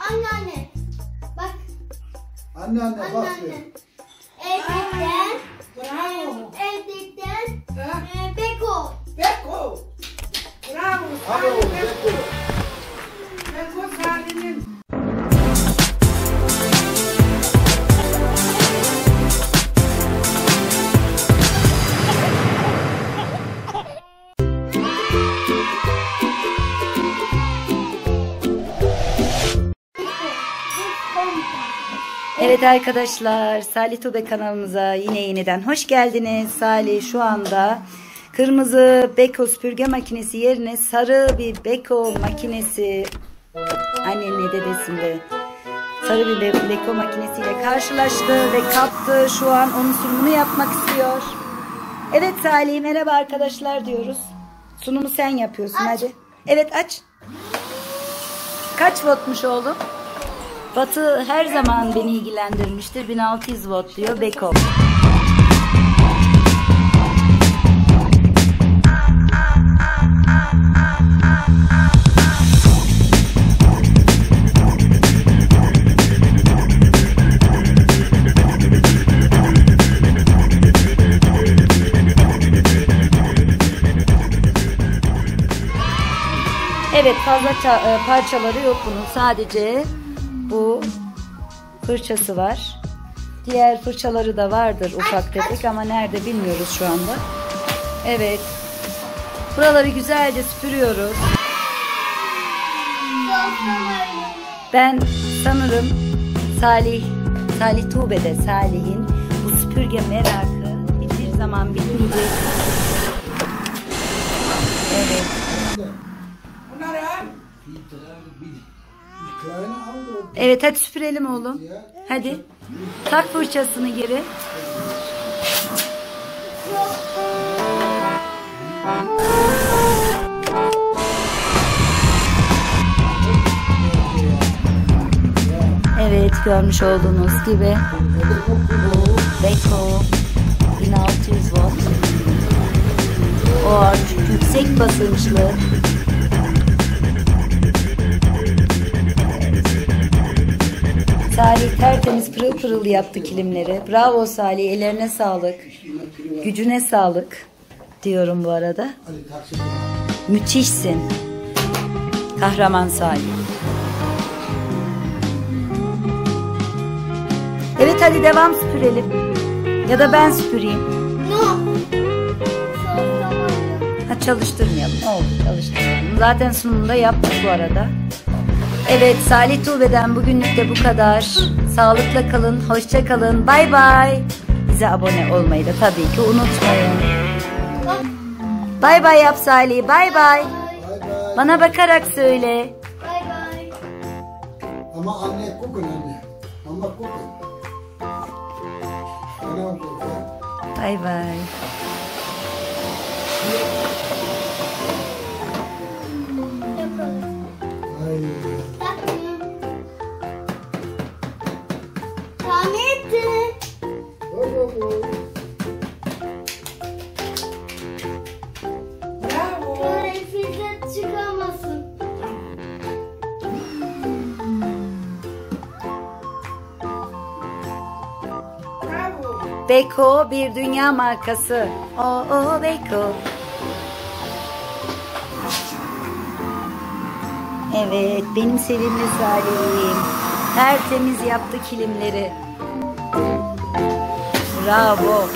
Anneanne. Bak. Anneanne bak. Anneanne. Evdikten. Bravo. Evdikten. Beko. Beko. Bravo. Bravo, Beko. Beko Salih'in. Evet arkadaşlar, Salih Tuğbe kanalımıza yine yeniden hoş geldiniz. Salih şu anda kırmızı Beko süpürge makinesi yerine sarı bir Beko makinesi, annenin dedesinde sarı bir Beko makinesiyle karşılaştı ve kaptı. Şu an onun sunumunu yapmak istiyor. Evet Salih, merhaba arkadaşlar diyoruz. Sunumu sen yapıyorsun, hadi. Evet, aç. Kaç voltmuş oğlum? Batı her zaman beni ilgilendirmiştir. 1600 volt diyor Beko. Evet, fazla parçaları yok bunun. Sadece bu fırçası var. Diğer fırçaları da vardır ufak tefek ama nerede bilmiyoruz şu anda. Evet. Buraları güzelce süpürüyoruz. Ben sanırım Salih Tuğbe'de Salih'in bu süpürge merakı hiçbir zaman bitmeyecek. Evet. Evet, hadi süpürelim oğlum. Hadi. Tak fırçasını geri. Evet, görmüş olduğunuz gibi bu Beko 1600 volt. O yüksek basınçlı. Salih tertemiz pırıl pırıl yaptı kilimleri. Bravo Salih, ellerine sağlık. Gücüne sağlık diyorum bu arada. Müthişsin. Kahraman Salih. Evet, hadi devam süpürelim. Ya da ben süpüreyim. Ha, çalıştırmayalım. Oldu, çalıştırmayalım. Zaten sunumunda yaptık bu arada. Evet, Salih Tuğbe'den bugünlük de bu kadar. Sağlıkla kalın, hoşça kalın. Bay bay. Bize abone olmayı da tabii ki unutmayın. Bay bay yap Salih. Bay bay. Bana bakarak söyle. Bay bay. Ama anne kokun anne. Ama kokun. Bay bay. Beko bir dünya markası. O Beko. Evet, benim sevimli Salih'im. Tertemiz yaptı kilimleri. Bravo.